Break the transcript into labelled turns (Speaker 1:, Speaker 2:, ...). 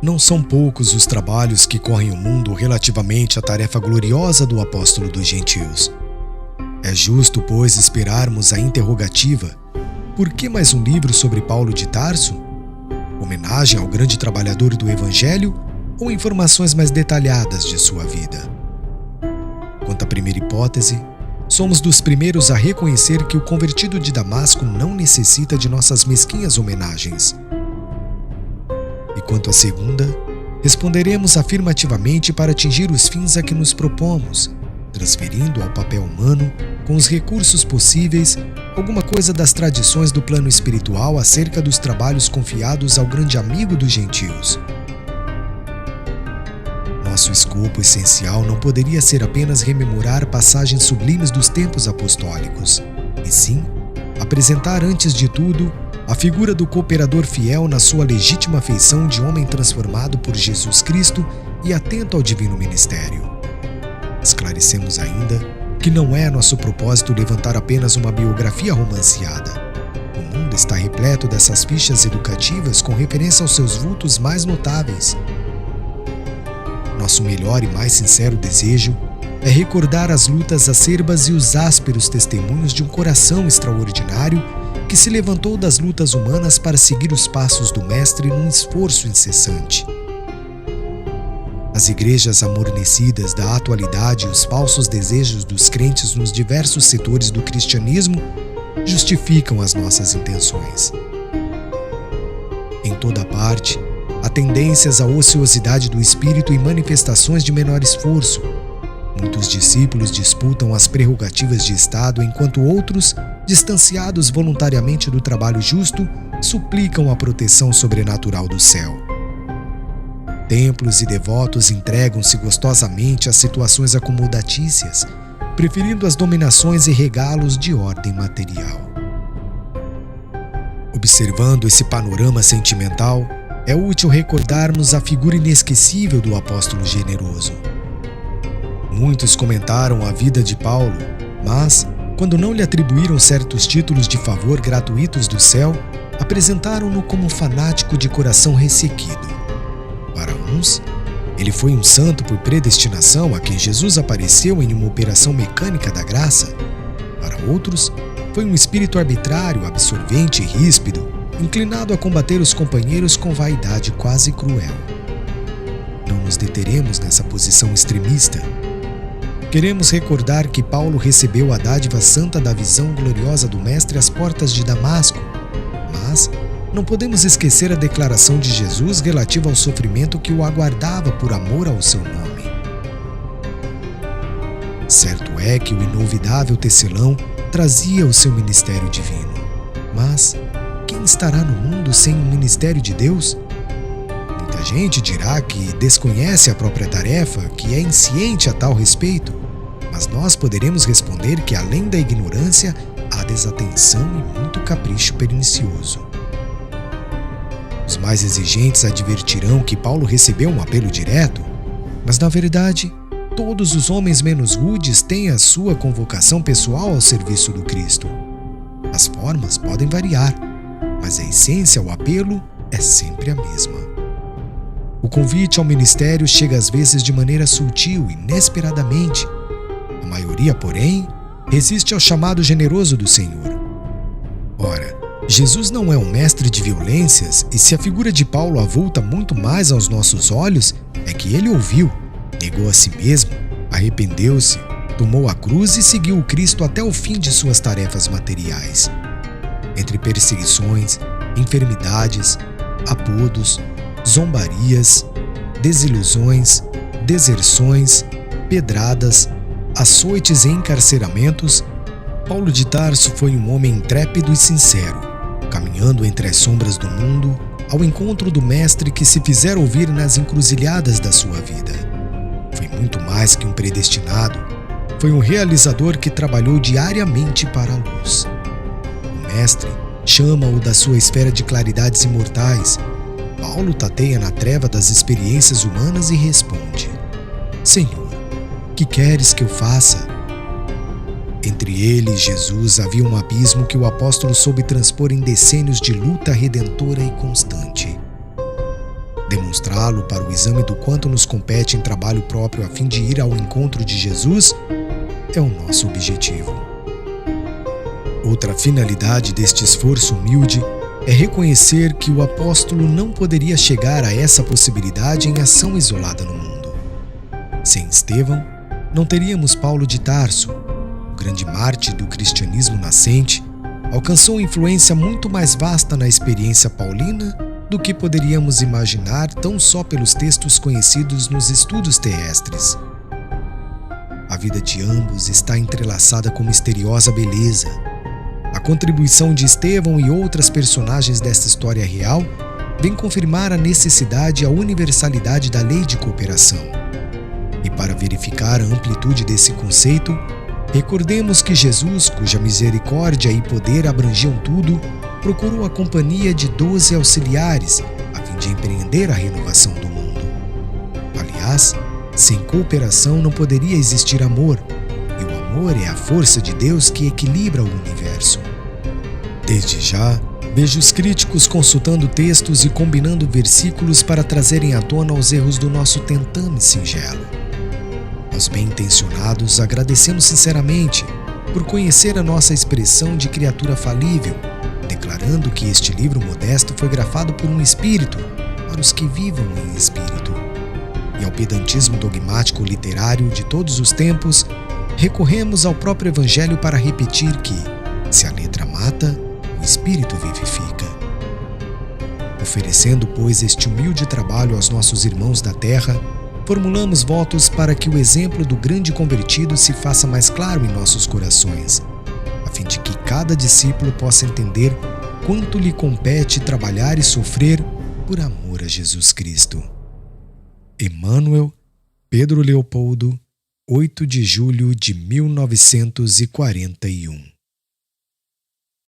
Speaker 1: Não são poucos os trabalhos que correm o mundo relativamente à tarefa gloriosa do apóstolo dos gentios. É justo, pois, esperarmos a interrogativa: por que mais um livro sobre Paulo de Tarso? Homenagem ao grande trabalhador do Evangelho ou informações mais detalhadas de sua vida? Quanto à primeira hipótese, somos dos primeiros a reconhecer que o convertido de Damasco não necessita de nossas mesquinhas homenagens. E quanto à segunda, responderemos afirmativamente para atingir os fins a que nos propomos, transferindo ao papel humano, com os recursos possíveis, alguma coisa das tradições do plano espiritual acerca dos trabalhos confiados ao grande amigo dos gentios. Nosso escopo essencial não poderia ser apenas rememorar passagens sublimes dos tempos apostólicos, e sim apresentar antes de tudo a figura do cooperador fiel na sua legítima feição de homem transformado por Jesus Cristo e atento ao divino ministério. Esclarecemos ainda que não é nosso propósito levantar apenas uma biografia romanceada. O mundo está repleto dessas fichas educativas com referência aos seus vultos mais notáveis. Nosso melhor e mais sincero desejo é recordar as lutas acerbas e os ásperos testemunhos de um coração extraordinário que se levantou das lutas humanas para seguir os passos do Mestre num esforço incessante. As igrejas amornecidas da atualidade e os falsos desejos dos crentes nos diversos setores do cristianismo justificam as nossas intenções. Em toda parte, há tendências à ociosidade do espírito e manifestações de menor esforço. Muitos discípulos disputam as prerrogativas de Estado, enquanto outros, distanciados voluntariamente do trabalho justo, suplicam a proteção sobrenatural do céu. Templos e devotos entregam-se gostosamente às situações acomodatícias, preferindo as dominações e regalos de ordem material. Observando esse panorama sentimental, é útil recordarmos a figura inesquecível do apóstolo generoso. Muitos comentaram a vida de Paulo, mas, quando não lhe atribuíram certos títulos de favor gratuitos do céu, apresentaram-no como um fanático de coração ressequido. Para uns, ele foi um santo por predestinação a quem Jesus apareceu em uma operação mecânica da graça. Para outros, foi um espírito arbitrário, absorvente e ríspido, inclinado a combater os companheiros com vaidade quase cruel. Não nos deteremos nessa posição extremista. Queremos recordar que Paulo recebeu a dádiva santa da visão gloriosa do Mestre às portas de Damasco, mas não podemos esquecer a declaração de Jesus relativa ao sofrimento que o aguardava por amor ao seu nome. Certo é que o inovidável tecelão trazia o seu ministério divino, mas quem estará no mundo sem o ministério de Deus? Muita gente dirá que desconhece a própria tarefa, que é insciente a tal respeito, mas nós poderemos responder que, além da ignorância, há desatenção e muito capricho pernicioso. Os mais exigentes advertirão que Paulo recebeu um apelo direto, mas, na verdade, todos os homens menos rudes têm a sua convocação pessoal ao serviço do Cristo. As formas podem variar, mas a essência, o apelo, é sempre a mesma. O convite ao ministério chega às vezes de maneira sutil, inesperadamente. A maioria, porém, resiste ao chamado generoso do Senhor. Ora, Jesus não é um mestre de violências, e se a figura de Paulo avulta muito mais aos nossos olhos, é que ele ouviu, negou a si mesmo, arrependeu-se, tomou a cruz e seguiu o Cristo até o fim de suas tarefas materiais. Entre perseguições, enfermidades, apodos, zombarias, desilusões, deserções, pedradas, açoites e encarceramentos, Paulo de Tarso foi um homem intrépido e sincero, caminhando entre as sombras do mundo ao encontro do Mestre que se fizera ouvir nas encruzilhadas da sua vida. Foi muito mais que um predestinado, foi um realizador que trabalhou diariamente para a luz. O Mestre chama-o da sua esfera de claridades imortais. Paulo tateia na treva das experiências humanas e responde: Senhor, que queres que eu faça? Entre ele e Jesus havia um abismo que o apóstolo soube transpor em decênios de luta redentora e constante. Demonstrava levá-lo para o exame do quanto nos compete em trabalho próprio a fim de ir ao encontro de Jesus é o nosso objetivo. Outra finalidade deste esforço humilde é reconhecer que o apóstolo não poderia chegar a essa possibilidade em ação isolada no mundo. Sem Estevão, não teríamos Paulo de Tarso. O grande mártir do cristianismo nascente alcançou influência muito mais vasta na experiência paulina do que poderíamos imaginar tão só pelos textos conhecidos nos estudos terrestres. A vida de ambos está entrelaçada com misteriosa beleza. A contribuição de Estevão e outras personagens desta história real vem confirmar a necessidade e a universalidade da lei de cooperação. E para verificar a amplitude desse conceito, recordemos que Jesus, cuja misericórdia e poder abrangiam tudo, procurou a companhia de 12 auxiliares a fim de empreender a renovação do mundo. Aliás, sem cooperação não poderia existir amor, e o amor é a força de Deus que equilibra o universo. Desde já, vejo os críticos consultando textos e combinando versículos para trazerem à tona os erros do nosso tentame singelo. Aos bem-intencionados, agradecemos sinceramente por conhecer a nossa expressão de criatura falível, declarando que este livro modesto foi grafado por um espírito para os que vivam em espírito. E ao pedantismo dogmático literário de todos os tempos, recorremos ao próprio Evangelho para repetir que, se a letra mata, o espírito vivifica. Oferecendo, pois, este humilde trabalho aos nossos irmãos da terra, formulamos votos para que o exemplo do grande convertido se faça mais claro em nossos corações, a fim de que cada discípulo possa entender quanto lhe compete trabalhar e sofrer por amor a Jesus Cristo. Emmanuel, Pedro Leopoldo, 8 de julho de 1941.